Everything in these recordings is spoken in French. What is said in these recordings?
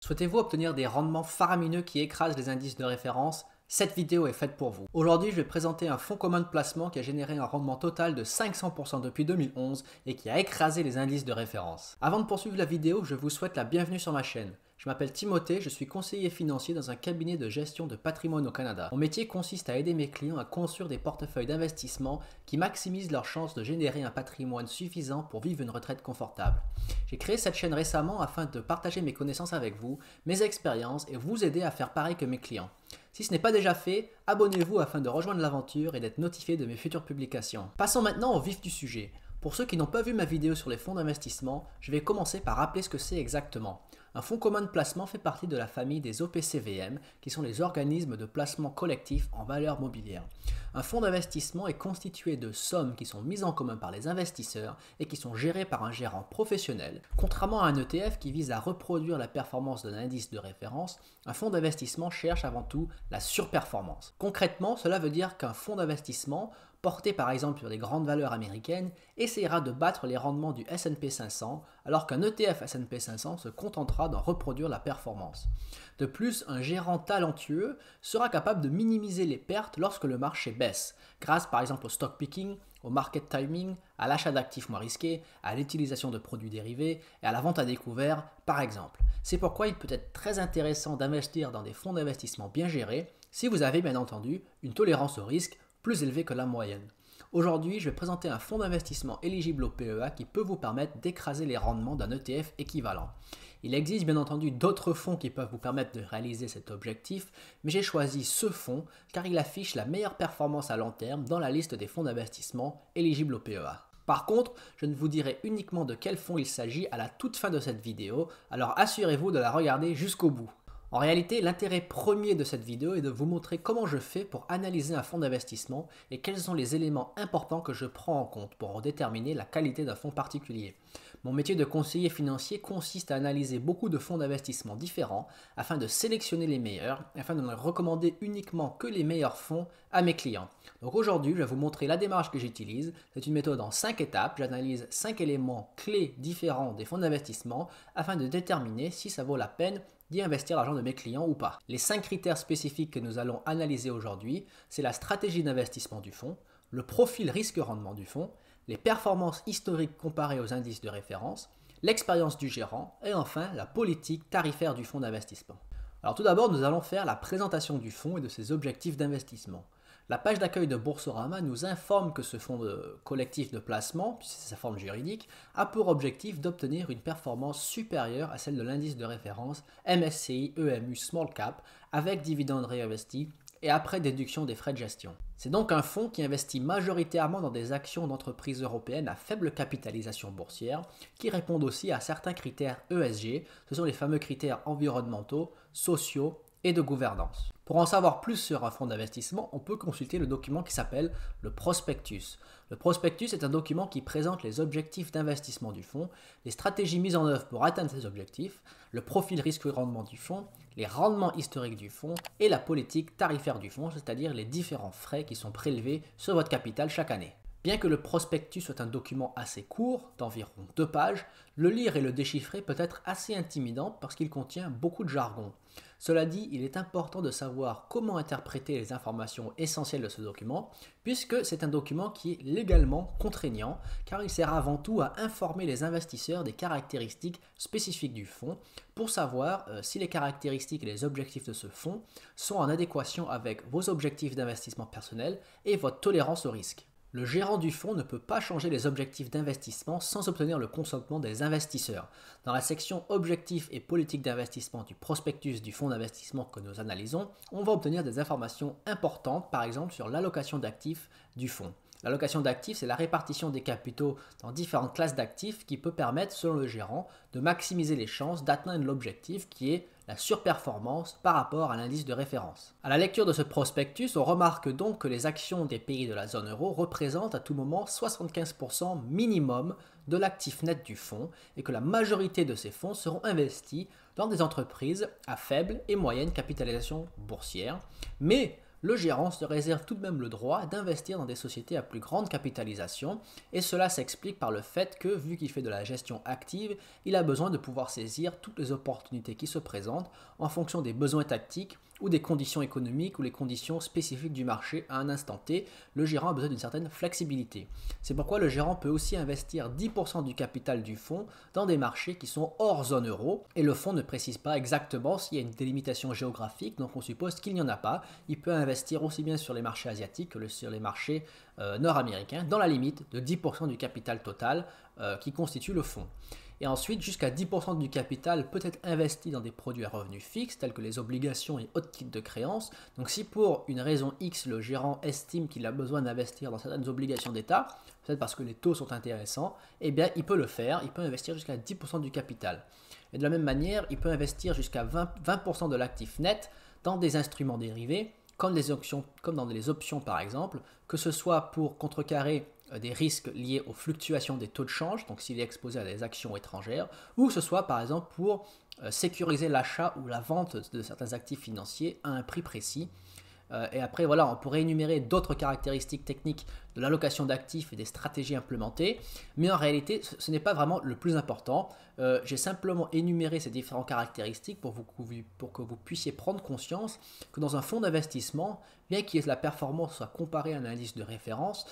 Souhaitez-vous obtenir des rendements faramineux qui écrasent les indices de référence? Cette vidéo est faite pour vous. Aujourd'hui, je vais présenter un fonds commun de placement qui a généré un rendement total de 500% depuis 2011 et qui a écrasé les indices de référence. Avant de poursuivre la vidéo, je vous souhaite la bienvenue sur ma chaîne. Je m'appelle Timothée, je suis conseiller financier dans un cabinet de gestion de patrimoine au Canada. Mon métier consiste à aider mes clients à construire des portefeuilles d'investissement qui maximisent leurs chances de générer un patrimoine suffisant pour vivre une retraite confortable. J'ai créé cette chaîne récemment afin de partager mes connaissances avec vous, mes expériences et vous aider à faire pareil que mes clients. Si ce n'est pas déjà fait, abonnez-vous afin de rejoindre l'aventure et d'être notifié de mes futures publications. Passons maintenant au vif du sujet. Pour ceux qui n'ont pas vu ma vidéo sur les fonds d'investissement, je vais commencer par rappeler ce que c'est exactement. Un fonds commun de placement fait partie de la famille des OPCVM, qui sont les organismes de placement collectif en valeurs mobilières. Un fonds d'investissement est constitué de sommes qui sont mises en commun par les investisseurs et qui sont gérées par un gérant professionnel. Contrairement à un ETF qui vise à reproduire la performance d'un indice de référence, un fonds d'investissement cherche avant tout la surperformance. Concrètement, cela veut dire qu'un fonds d'investissement porté par exemple sur les grandes valeurs américaines, essaiera de battre les rendements du S&P 500, alors qu'un ETF S&P 500 se contentera d'en reproduire la performance. De plus, un gérant talentueux sera capable de minimiser les pertes lorsque le marché baisse, grâce par exemple au stock picking, au market timing, à l'achat d'actifs moins risqués, à l'utilisation de produits dérivés et à la vente à découvert, par exemple. C'est pourquoi il peut être très intéressant d'investir dans des fonds d'investissement bien gérés, si vous avez bien entendu une tolérance au risque plus élevé que la moyenne. Aujourd'hui, je vais présenter un fonds d'investissement éligible au PEA qui peut vous permettre d'écraser les rendements d'un ETF équivalent. Il existe bien entendu d'autres fonds qui peuvent vous permettre de réaliser cet objectif, mais j'ai choisi ce fonds car il affiche la meilleure performance à long terme dans la liste des fonds d'investissement éligibles au PEA. Par contre, je ne vous dirai uniquement de quel fonds il s'agit à la toute fin de cette vidéo, alors assurez-vous de la regarder jusqu'au bout. En réalité, l'intérêt premier de cette vidéo est de vous montrer comment je fais pour analyser un fonds d'investissement et quels sont les éléments importants que je prends en compte pour déterminer la qualité d'un fonds particulier. Mon métier de conseiller financier consiste à analyser beaucoup de fonds d'investissement différents afin de sélectionner les meilleurs, afin de ne recommander uniquement que les meilleurs fonds à mes clients. Donc aujourd'hui, je vais vous montrer la démarche que j'utilise. C'est une méthode en 5 étapes. J'analyse 5 éléments clés différents des fonds d'investissement afin de déterminer si ça vaut la peine d'y investir l'argent de mes clients ou pas. Les 5 critères spécifiques que nous allons analyser aujourd'hui, c'est la stratégie d'investissement du fonds, le profil risque-rendement du fonds, les performances historiques comparées aux indices de référence, l'expérience du gérant et enfin la politique tarifaire du fonds d'investissement. Alors tout d'abord, nous allons faire la présentation du fonds et de ses objectifs d'investissement. La page d'accueil de Boursorama nous informe que ce fonds collectif de placement, puisque c'est sa forme juridique, a pour objectif d'obtenir une performance supérieure à celle de l'indice de référence MSCI EMU Small Cap avec dividendes réinvestis et après déduction des frais de gestion. C'est donc un fonds qui investit majoritairement dans des actions d'entreprises européennes à faible capitalisation boursière qui répondent aussi à certains critères ESG, ce sont les fameux critères environnementaux, sociaux et de gouvernance. Pour en savoir plus sur un fonds d'investissement, on peut consulter le document qui s'appelle le prospectus. Le prospectus est un document qui présente les objectifs d'investissement du fonds, les stratégies mises en œuvre pour atteindre ces objectifs, le profil risque-rendement du fonds, les rendements historiques du fonds et la politique tarifaire du fonds, c'est-à-dire les différents frais qui sont prélevés sur votre capital chaque année. Bien que le prospectus soit un document assez court, d'environ 2 pages, le lire et le déchiffrer peut être assez intimidant parce qu'il contient beaucoup de jargon. Cela dit, il est important de savoir comment interpréter les informations essentielles de ce document, puisque c'est un document qui est légalement contraignant, car il sert avant tout à informer les investisseurs des caractéristiques spécifiques du fonds, pour savoir si les caractéristiques et les objectifs de ce fonds sont en adéquation avec vos objectifs d'investissement personnel et votre tolérance au risque. Le gérant du fonds ne peut pas changer les objectifs d'investissement sans obtenir le consentement des investisseurs. Dans la section Objectifs et politique d'investissement du prospectus du fonds d'investissement que nous analysons, on va obtenir des informations importantes, par exemple sur l'allocation d'actifs du fonds. L'allocation d'actifs, c'est la répartition des capitaux dans différentes classes d'actifs qui peut permettre, selon le gérant, de maximiser les chances d'atteindre l'objectif qui est la surperformance par rapport à l'indice de référence. À la lecture de ce prospectus, on remarque donc que les actions des pays de la zone euro représentent à tout moment 75% minimum de l'actif net du fonds et que la majorité de ces fonds seront investis dans des entreprises à faible et moyenne capitalisation boursière. Mais le gérant se réserve tout de même le droit d'investir dans des sociétés à plus grande capitalisation, et cela s'explique par le fait que, vu qu'il fait de la gestion active, il a besoin de pouvoir saisir toutes les opportunités qui se présentent en fonction des besoins tactiques ou des conditions économiques ou les conditions spécifiques du marché à un instant T. Le gérant a besoin d'une certaine flexibilité. C'est pourquoi le gérant peut aussi investir 10% du capital du fonds dans des marchés qui sont hors zone euro, et le fonds ne précise pas exactement s'il y a une délimitation géographique, donc on suppose qu'il n'y en a pas. Il peut investir aussi bien sur les marchés asiatiques que sur les marchés nord-américains, dans la limite de 10% du capital total qui constitue le fonds. Et ensuite, jusqu'à 10% du capital peut être investi dans des produits à revenus fixes, tels que les obligations et autres titres de créance. Donc si pour une raison X, le gérant estime qu'il a besoin d'investir dans certaines obligations d'État, peut-être parce que les taux sont intéressants, eh bien il peut le faire, il peut investir jusqu'à 10% du capital. Et de la même manière, il peut investir jusqu'à 20% de l'actif net dans des instruments dérivés, comme dans les options par exemple, que ce soit pour contrecarrer des risques liés aux fluctuations des taux de change, donc s'il est exposé à des actions étrangères, ou que ce soit par exemple pour sécuriser l'achat ou la vente de certains actifs financiers à un prix précis. Et après, voilà, on pourrait énumérer d'autres caractéristiques techniques de l'allocation d'actifs et des stratégies implémentées, mais en réalité, ce n'est pas vraiment le plus important. J'ai simplement énuméré ces différentes caractéristiques pour que vous puissiez prendre conscience que dans un fonds d'investissement, bien que la performance soit comparée à un indice de référence,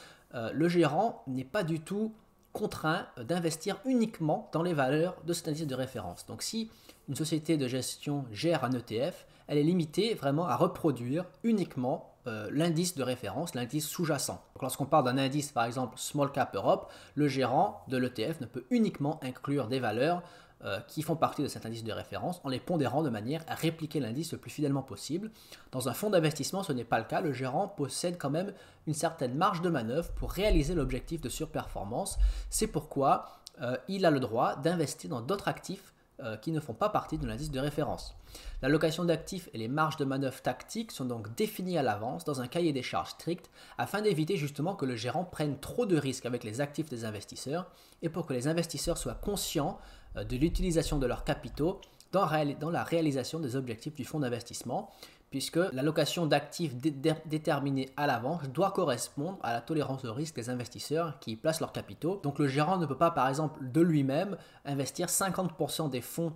le gérant n'est pas du tout contraint d'investir uniquement dans les valeurs de cet indice de référence. Donc si une société de gestion gère un ETF, elle est limitée vraiment à reproduire uniquement l'indice de référence, l'indice sous-jacent. Lorsqu'on parle d'un indice, par exemple Small Cap Europe, le gérant de l'ETF ne peut uniquement inclure des valeurs qui font partie de cet indice de référence en les pondérant de manière à répliquer l'indice le plus fidèlement possible. Dans un fonds d'investissement, ce n'est pas le cas. Le gérant possède quand même une certaine marge de manœuvre pour réaliser l'objectif de surperformance. C'est pourquoi il a le droit d'investir dans d'autres actifs qui ne font pas partie de l'indice de référence. L'allocation d'actifs et les marges de manœuvre tactiques sont donc définies à l'avance dans un cahier des charges strict afin d'éviter justement que le gérant prenne trop de risques avec les actifs des investisseurs et pour que les investisseurs soient conscients de l'utilisation de leurs capitaux dans la réalisation des objectifs du fonds d'investissement, puisque l'allocation d'actifs déterminée à l'avance doit correspondre à la tolérance au risque des investisseurs qui y placent leurs capitaux. Donc le gérant ne peut pas, par exemple, de lui-même investir 50% des fonds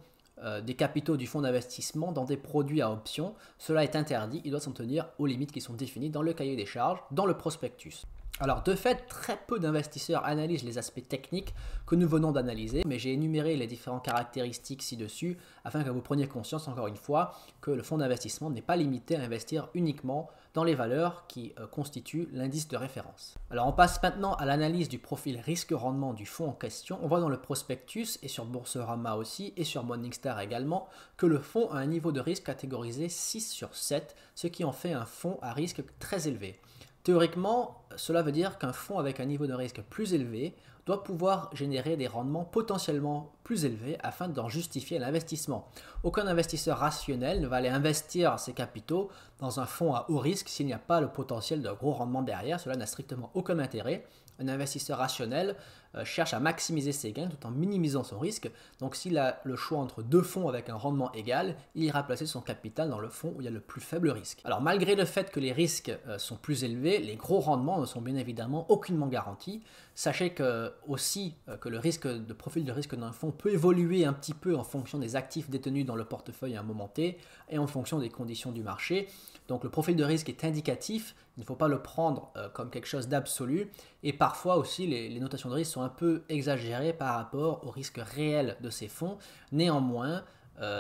des capitaux du fonds d'investissement dans des produits à options. Cela est interdit, il doit s'en tenir aux limites qui sont définies dans le cahier des charges, dans le prospectus. Alors de fait, très peu d'investisseurs analysent les aspects techniques que nous venons d'analyser, mais j'ai énuméré les différentes caractéristiques ci-dessus afin que vous preniez conscience encore une fois que le fonds d'investissement n'est pas limité à investir uniquement dans les valeurs qui constituent l'indice de référence. Alors on passe maintenant à l'analyse du profil risque-rendement du fonds en question. On voit dans le prospectus et sur Boursorama aussi et sur Morningstar également que le fonds a un niveau de risque catégorisé 6 sur 7, ce qui en fait un fonds à risque très élevé. Théoriquement, cela veut dire qu'un fonds avec un niveau de risque plus élevé doit pouvoir générer des rendements potentiellement plus élevés afin d'en justifier l'investissement. Aucun investisseur rationnel ne va aller investir ses capitaux dans un fonds à haut risque s'il n'y a pas le potentiel de gros rendement derrière. Cela n'a strictement aucun intérêt. Un investisseur rationnel cherche à maximiser ses gains tout en minimisant son risque. Donc s'il a le choix entre deux fonds avec un rendement égal, il ira placer son capital dans le fonds où il y a le plus faible risque. Alors malgré le fait que les risques sont plus élevés, les gros rendements ne sont bien évidemment aucunement garantis. Sachez que le profil de risque d'un fonds peut évoluer un petit peu en fonction des actifs détenus dans le portefeuille à un moment T et en fonction des conditions du marché. Donc le profil de risque est indicatif, il ne faut pas le prendre comme quelque chose d'absolu et parfois aussi les notations de risque sont un peu exagérées par rapport au risque réel de ces fonds. Néanmoins,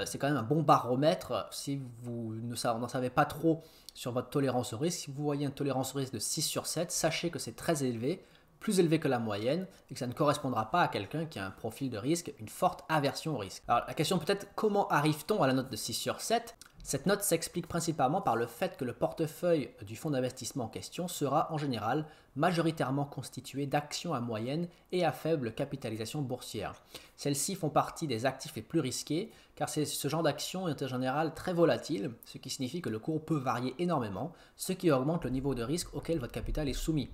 c'est quand même un bon baromètre si vous n'en savez pas trop sur votre tolérance au risque. Si vous voyez une tolérance au risque de 6 sur 7, sachez que c'est très élevé, plus élevé que la moyenne et que ça ne correspondra pas à quelqu'un qui a un profil de risque, une forte aversion au risque. Alors la question peut-être, comment arrive-t-on à la note de 6 sur 7 ? Cette note s'explique principalement par le fait que le portefeuille du fonds d'investissement en question sera en général majoritairement constitué d'actions à moyenne et à faible capitalisation boursière. Celles-ci font partie des actifs les plus risqués car ce genre d'action est en général très volatile, ce qui signifie que le cours peut varier énormément, ce qui augmente le niveau de risque auquel votre capital est soumis.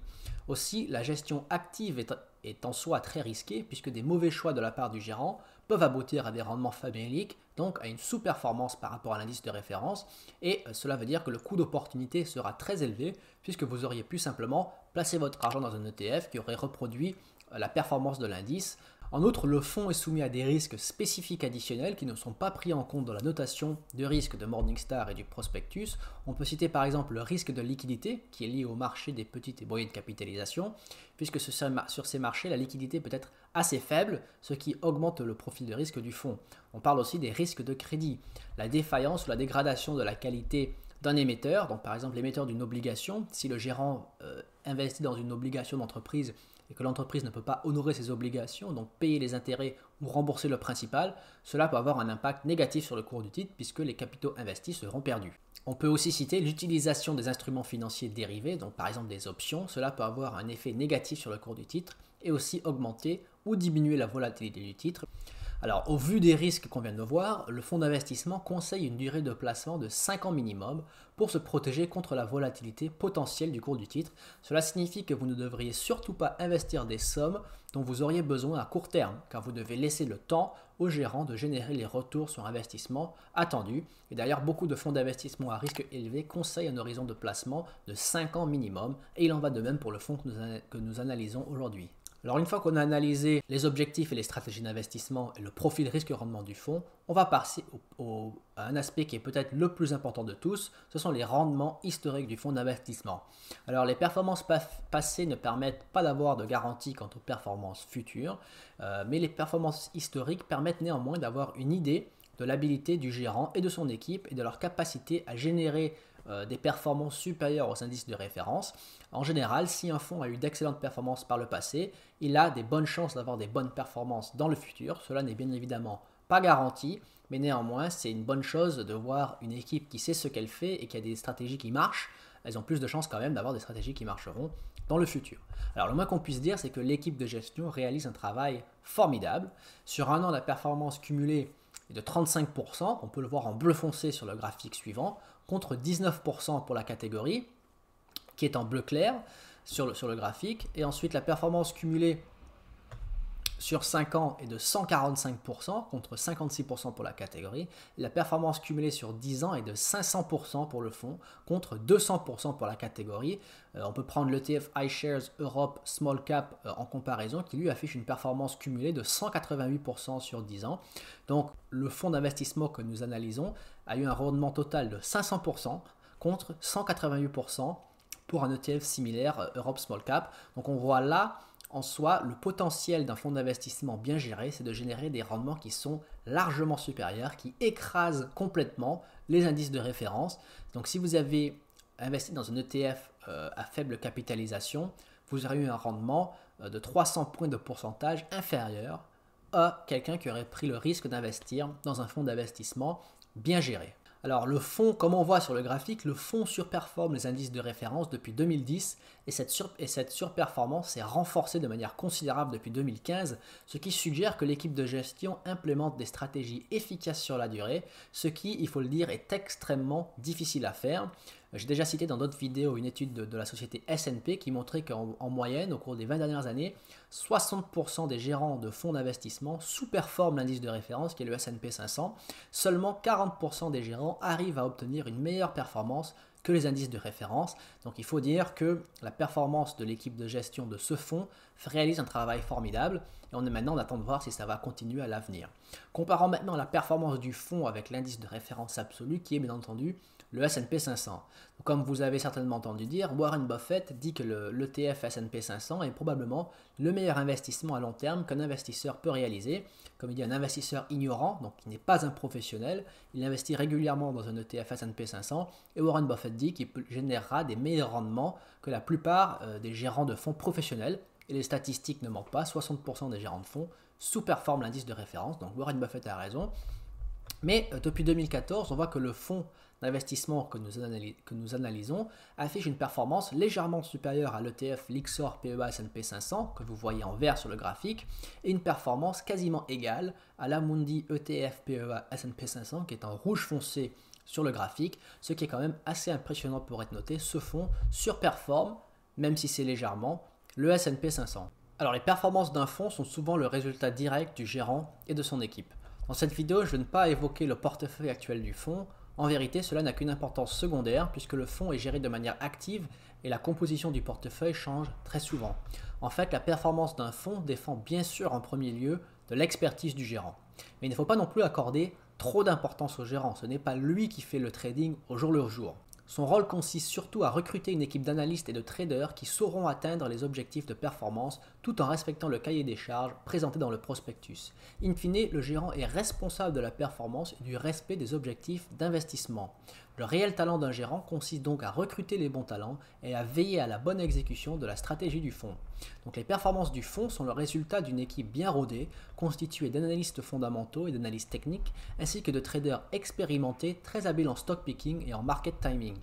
Aussi, la gestion active est en soi très risquée puisque des mauvais choix de la part du gérant peuvent aboutir à des rendements faméliques donc à une sous-performance par rapport à l'indice de référence, et cela veut dire que le coût d'opportunité sera très élevé puisque vous auriez pu simplement placer votre argent dans un ETF qui aurait reproduit la performance de l'indice. En outre, le fonds est soumis à des risques spécifiques additionnels qui ne sont pas pris en compte dans la notation de risque de Morningstar et du prospectus. On peut citer par exemple le risque de liquidité qui est lié au marché des petites et moyennes capitalisations, puisque sur ces marchés, la liquidité peut être assez faible, ce qui augmente le profil de risque du fonds. On parle aussi des risques de crédit, la défaillance ou la dégradation de la qualité d'un émetteur, donc par exemple l'émetteur d'une obligation, si le gérant investit dans une obligation d'entreprise et que l'entreprise ne peut pas honorer ses obligations, donc payer les intérêts ou rembourser le principal, cela peut avoir un impact négatif sur le cours du titre puisque les capitaux investis seront perdus. On peut aussi citer l'utilisation des instruments financiers dérivés, donc par exemple des options, cela peut avoir un effet négatif sur le cours du titre et aussi augmenter ou diminuer la volatilité du titre. Alors, au vu des risques qu'on vient de voir, le fonds d'investissement conseille une durée de placement de 5 ans minimum pour se protéger contre la volatilité potentielle du cours du titre. Cela signifie que vous ne devriez surtout pas investir des sommes dont vous auriez besoin à court terme, car vous devez laisser le temps au gérant de générer les retours sur investissement attendus. Et d'ailleurs, beaucoup de fonds d'investissement à risque élevé conseillent un horizon de placement de 5 ans minimum, et il en va de même pour le fonds que nous analysons aujourd'hui. Alors une fois qu'on a analysé les objectifs et les stratégies d'investissement et le profil risque-rendement du fonds, on va passer à un aspect qui est peut-être le plus important de tous, ce sont les rendements historiques du fonds d'investissement. Alors les performances passées ne permettent pas d'avoir de garantie quant aux performances futures, mais les performances historiques permettent néanmoins d'avoir une idée de l'habilité du gérant et de son équipe et de leur capacité à générer des performances supérieures aux indices de référence. En général, si un fonds a eu d'excellentes performances par le passé, il a des bonnes chances d'avoir des bonnes performances dans le futur. Cela n'est bien évidemment pas garanti, mais néanmoins, c'est une bonne chose de voir une équipe qui sait ce qu'elle fait et qui a des stratégies qui marchent. Elles ont plus de chances quand même d'avoir des stratégies qui marcheront dans le futur. Alors le moins qu'on puisse dire, c'est que l'équipe de gestion réalise un travail formidable. Sur un an, la performance cumulée est de 35%, on peut le voir en bleu foncé sur le graphique suivant, contre 19% pour la catégorie, qui est en bleu clair sur le graphique. Et ensuite, la performance cumulée sur 5 ans est de 145% contre 56% pour la catégorie. La performance cumulée sur 10 ans est de 500% pour le fonds contre 200% pour la catégorie. On peut prendre l'ETF iShares Europe Small Cap en comparaison qui lui affiche une performance cumulée de 188% sur 10 ans. Donc le fonds d'investissement que nous analysons a eu un rendement total de 500% contre 188% pour un ETF similaire Europe Small Cap. Donc on voit là en soi, le potentiel d'un fonds d'investissement bien géré, c'est de générer des rendements qui sont largement supérieurs, qui écrasent complètement les indices de référence. Donc si vous avez investi dans un ETF à faible capitalisation, vous aurez eu un rendement de 300 points de pourcentage inférieur à quelqu'un qui aurait pris le risque d'investir dans un fonds d'investissement bien géré. Alors le fonds, comme on voit sur le graphique, le fonds surperforme les indices de référence depuis 2010 et cette surperformance s'est renforcée de manière considérable depuis 2015, ce qui suggère que l'équipe de gestion implémente des stratégies efficaces sur la durée, ce qui, il faut le dire, est extrêmement difficile à faire. J'ai déjà cité dans d'autres vidéos une étude de la société S&P qui montrait qu'en moyenne, au cours des 20 dernières années, 60% des gérants de fonds d'investissement sous-performent l'indice de référence qui est le S&P 500. Seulement 40% des gérants arrivent à obtenir une meilleure performance que les indices de référence. Donc il faut dire que la performance de l'équipe de gestion de ce fonds réalise un travail formidable et on attend de voir si ça va continuer à l'avenir. Comparons maintenant la performance du fonds avec l'indice de référence absolu qui est bien entendu le S&P 500. Comme vous avez certainement entendu dire, Warren Buffett dit que l'ETF S&P 500 est probablement le meilleur investissement à long terme qu'un investisseur peut réaliser. Comme il dit, un investisseur ignorant, donc qui n'est pas un professionnel, il investit régulièrement dans un ETF S&P 500 et Warren Buffett dit qu'il générera des meilleurs rendements que la plupart des gérants de fonds professionnels. Et les statistiques ne mentent pas, 60% des gérants de fonds sous-performent l'indice de référence, donc Warren Buffett a raison. Mais depuis 2014, on voit que le fonds d'investissement que nous analysons affiche une performance légèrement supérieure à l'ETF Lyxor PEA S&P 500 que vous voyez en vert sur le graphique et une performance quasiment égale à l'Amundi ETF PEA S&P 500 qui est en rouge foncé sur le graphique, ce qui est quand même assez impressionnant pour être noté. Ce fonds surperforme, même si c'est légèrement, le S&P 500. Alors les performances d'un fonds sont souvent le résultat direct du gérant et de son équipe. Dans cette vidéo, je ne vais pas évoquer le portefeuille actuel du fonds. En vérité, cela n'a qu'une importance secondaire puisque le fonds est géré de manière active et la composition du portefeuille change très souvent. En fait, la performance d'un fonds dépend bien sûr en premier lieu de l'expertise du gérant. Mais il ne faut pas non plus accorder trop d'importance au gérant. Ce n'est pas lui qui fait le trading au jour le jour. Son rôle consiste surtout à recruter une équipe d'analystes et de traders qui sauront atteindre les objectifs de performance tout en respectant le cahier des charges présenté dans le prospectus. In fine, le gérant est responsable de la performance et du respect des objectifs d'investissement. Le réel talent d'un gérant consiste donc à recruter les bons talents et à veiller à la bonne exécution de la stratégie du fonds. Donc les performances du fonds sont le résultat d'une équipe bien rodée, constituée d'analystes fondamentaux et d'analystes techniques, ainsi que de traders expérimentés, très habiles en stock picking et en market timing.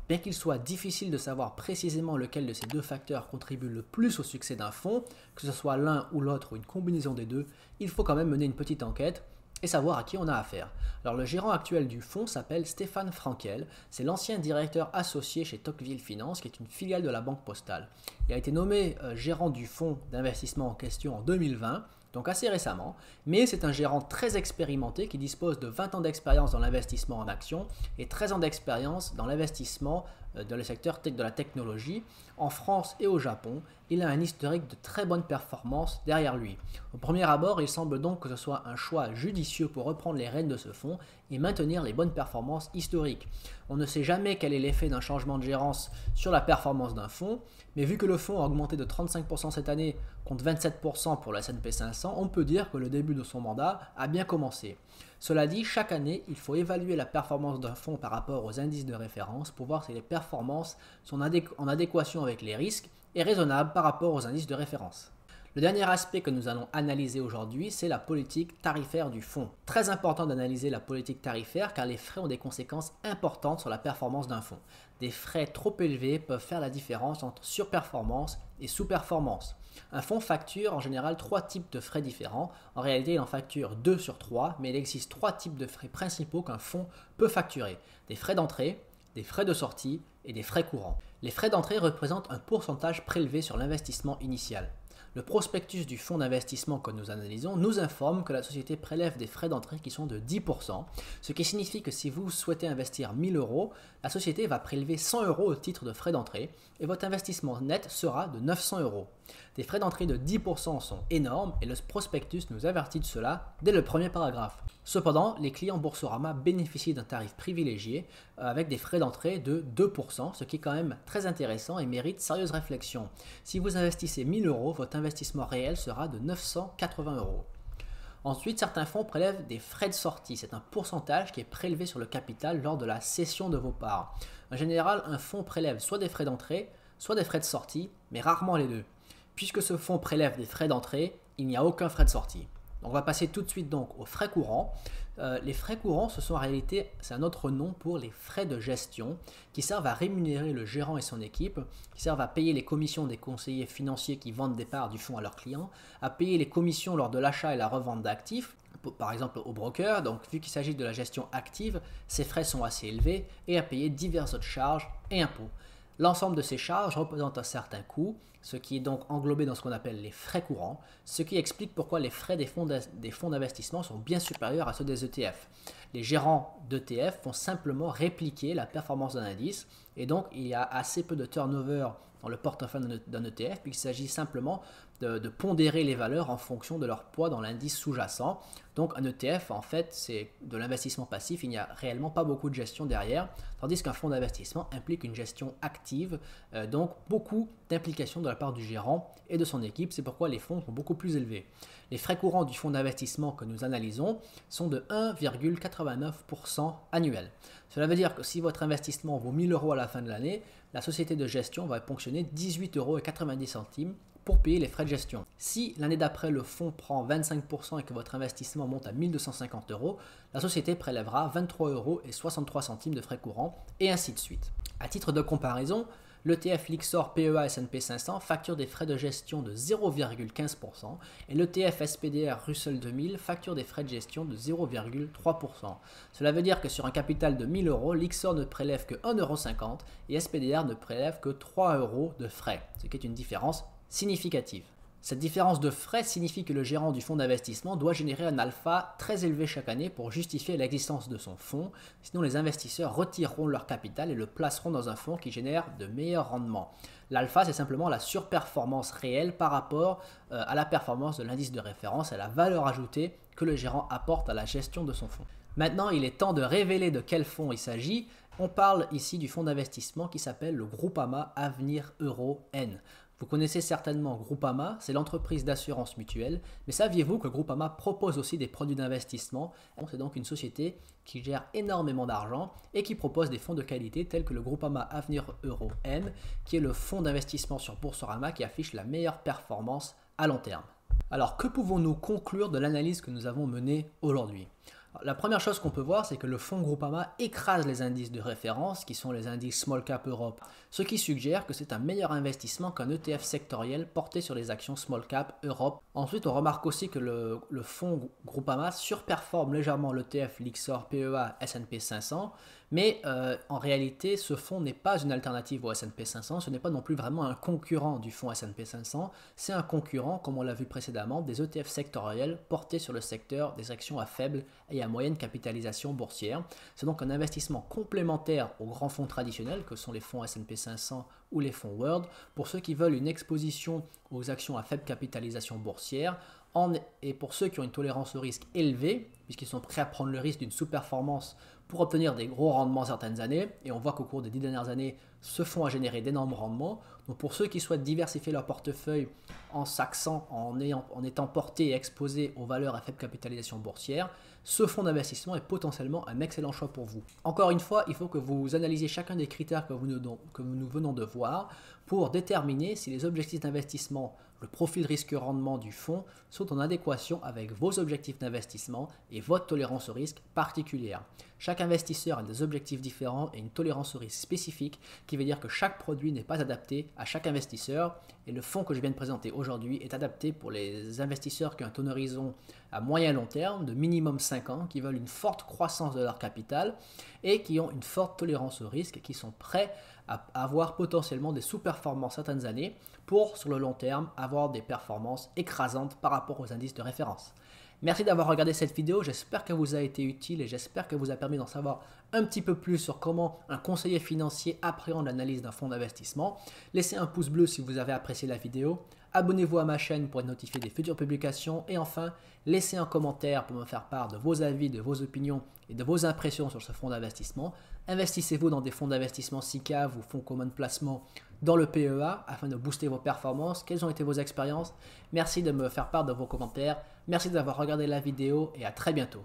Bien qu'il soit difficile de savoir précisément lequel de ces deux facteurs contribue le plus au succès d'un fonds, que ce soit l'un ou l'autre ou une combinaison des deux, il faut quand même mener une petite enquête et savoir à qui on a affaire. Alors le gérant actuel du fonds s'appelle Stéphane Frankel, c'est l'ancien directeur associé chez Tocqueville Finance qui est une filiale de la Banque Postale. Il a été nommé gérant du fonds d'investissement en question en 2020, donc assez récemment, mais c'est un gérant très expérimenté qui dispose de 20 ans d'expérience dans l'investissement en actions et 13 ans d'expérience dans l'investissement dans le secteur de la technologie. En France et au Japon, il a un historique de très bonne performance derrière lui. Au premier abord, il semble donc que ce soit un choix judicieux pour reprendre les rênes de ce fonds et maintenir les bonnes performances historiques. On ne sait jamais quel est l'effet d'un changement de gérance sur la performance d'un fonds, mais vu que le fonds a augmenté de 35% cette année contre 27% pour le S&P 500, on peut dire que le début de son mandat a bien commencé. Cela dit, chaque année, il faut évaluer la performance d'un fonds par rapport aux indices de référence pour voir si les performances sont en adéquation avec les risques et raisonnables par rapport aux indices de référence. Le dernier aspect que nous allons analyser aujourd'hui, c'est la politique tarifaire du fonds. Très important d'analyser la politique tarifaire car les frais ont des conséquences importantes sur la performance d'un fonds. Des frais trop élevés peuvent faire la différence entre surperformance et sous-performance. Un fonds facture en général 3 types de frais différents. En réalité, il en facture 2 sur 3, mais il existe 3 types de frais principaux qu'un fonds peut facturer. Des frais d'entrée, des frais de sortie et des frais courants. Les frais d'entrée représentent un pourcentage prélevé sur l'investissement initial. Le prospectus du fonds d'investissement que nous analysons nous informe que la société prélève des frais d'entrée qui sont de 10%, ce qui signifie que si vous souhaitez investir 1000 €, la société va prélever 100 € au titre de frais d'entrée et votre investissement net sera de 900 €. Des frais d'entrée de 10% sont énormes et le prospectus nous avertit de cela dès le premier paragraphe. Cependant, les clients Boursorama bénéficient d'un tarif privilégié avec des frais d'entrée de 2%, ce qui est quand même très intéressant et mérite sérieuse réflexion. Si vous investissez 1000 €, votre investissement réel sera de 980 €. Ensuite, certains fonds prélèvent des frais de sortie. C'est un pourcentage qui est prélevé sur le capital lors de la cession de vos parts. En général, un fonds prélève soit des frais d'entrée, soit des frais de sortie, mais rarement les deux. Puisque ce fonds prélève des frais d'entrée, il n'y a aucun frais de sortie. On va passer tout de suite donc aux frais courants. Les frais courants, ce sont en réalité, c'est un autre nom pour les frais de gestion qui servent à rémunérer le gérant et son équipe, qui servent à payer les commissions des conseillers financiers qui vendent des parts du fonds à leurs clients, à payer les commissions lors de l'achat et la revente d'actifs, par exemple au broker. Donc vu qu'il s'agit de la gestion active, ces frais sont assez élevés et à payer diverses autres charges et impôts. L'ensemble de ces charges représente un certain coût, ce qui est donc englobé dans ce qu'on appelle les frais courants, ce qui explique pourquoi les frais des fonds d'investissement sont bien supérieurs à ceux des ETF. Les gérants d'ETF vont simplement répliquer la performance d'un indice et donc il y a assez peu de turnover dans le portefeuille d'un ETF puisqu'il s'agit simplement de pondérer les valeurs en fonction de leur poids dans l'indice sous-jacent. Donc un ETF, en fait, c'est de l'investissement passif, il n'y a réellement pas beaucoup de gestion derrière, tandis qu'un fonds d'investissement implique une gestion active, donc beaucoup d'implications de la part du gérant et de son équipe, c'est pourquoi les fonds sont beaucoup plus élevés. Les frais courants du fonds d'investissement que nous analysons sont de 1,89% annuel. Cela veut dire que si votre investissement vaut 1000 € à la fin de l'année, la société de gestion va ponctionner 18,90 € pour payer les frais de gestion. Si l'année d'après le fonds prend 25% et que votre investissement monte à 1250 €, la société prélèvera 23,63 € de frais courants et ainsi de suite. À titre de comparaison, l'ETF Lyxor PEA S&P 500 facture des frais de gestion de 0,15% et l'ETF SPDR Russell 2000 facture des frais de gestion de 0,3%. Cela veut dire que sur un capital de 1000 €, Lyxor ne prélève que 1,50 € et SPDR ne prélève que 3 € de frais, ce qui est une différence significative. Cette différence de frais signifie que le gérant du fonds d'investissement doit générer un alpha très élevé chaque année pour justifier l'existence de son fonds, sinon les investisseurs retireront leur capital et le placeront dans un fonds qui génère de meilleurs rendements. L'alpha, c'est simplement la surperformance réelle par rapport à la performance de l'indice de référence et à la valeur ajoutée que le gérant apporte à la gestion de son fonds. Maintenant, il est temps de révéler de quel fonds il s'agit. On parle ici du fonds d'investissement qui s'appelle le Groupama Avenir Euro N. Vous connaissez certainement Groupama, c'est l'entreprise d'assurance mutuelle, mais saviez-vous que Groupama propose aussi des produits d'investissement? C'est donc une société qui gère énormément d'argent et qui propose des fonds de qualité tels que le Groupama Avenir Euro N, qui est le fonds d'investissement sur Boursorama qui affiche la meilleure performance à long terme. Alors, que pouvons-nous conclure de l'analyse que nous avons menée aujourd'hui? La première chose qu'on peut voir, c'est que le fonds Groupama écrase les indices de référence, qui sont les indices Small Cap Europe, ce qui suggère que c'est un meilleur investissement qu'un ETF sectoriel porté sur les actions Small Cap Europe. Ensuite, on remarque aussi que le fonds Groupama surperforme légèrement l'ETF Lyxor PEA S&P 500, mais en réalité, ce fonds n'est pas une alternative au S&P 500, ce n'est pas non plus vraiment un concurrent du fonds S&P 500, c'est un concurrent, comme on l'a vu précédemment, des ETF sectoriels portés sur le secteur des actions à faible et à moyenne capitalisation boursière. C'est donc un investissement complémentaire aux grands fonds traditionnels que sont les fonds S&P 500 ou les fonds World pour ceux qui veulent une exposition aux actions à faible capitalisation boursière et pour ceux qui ont une tolérance au risque élevée puisqu'ils sont prêts à prendre le risque d'une sous-performance pour obtenir des gros rendements certaines années, et on voit qu'au cours des 10 dernières années, ce fonds a généré d'énormes rendements. Donc pour ceux qui souhaitent diversifier leur portefeuille en s'axant, en étant portés et exposés aux valeurs à faible capitalisation boursière, ce fonds d'investissement est potentiellement un excellent choix pour vous. Encore une fois, il faut que vous analysiez chacun des critères que nous venons de voir pour déterminer si les objectifs d'investissement, le profil risque-rendement du fonds sont en adéquation avec vos objectifs d'investissement et votre tolérance au risque particulière. Chaque investisseur a des objectifs différents et une tolérance au risque spécifique qui veut dire que chaque produit n'est pas adapté à chaque investisseur et le fonds que je viens de présenter aujourd'hui est adapté pour les investisseurs qui ont un horizon à moyen long terme de minimum 5 ans, qui veulent une forte croissance de leur capital et qui ont une forte tolérance au risque, qui sont prêts à avoir potentiellement des sous-performances certaines années pour, sur le long terme, avoir des performances écrasantes par rapport aux indices de référence. Merci d'avoir regardé cette vidéo, j'espère qu'elle vous a été utile et j'espère qu'elle vous a permis d'en savoir un petit peu plus sur comment un conseiller financier appréhende l'analyse d'un fonds d'investissement. Laissez un pouce bleu si vous avez apprécié la vidéo, abonnez-vous à ma chaîne pour être notifié des futures publications et enfin, laissez un commentaire pour me faire part de vos avis, de vos opinions et de vos impressions sur ce fonds d'investissement. Investissez-vous dans des fonds d'investissement SICAV ou fonds communs de placement dans le PEA afin de booster vos performances. Quelles ont été vos expériences? Merci de me faire part de vos commentaires. Merci d'avoir regardé la vidéo et à très bientôt.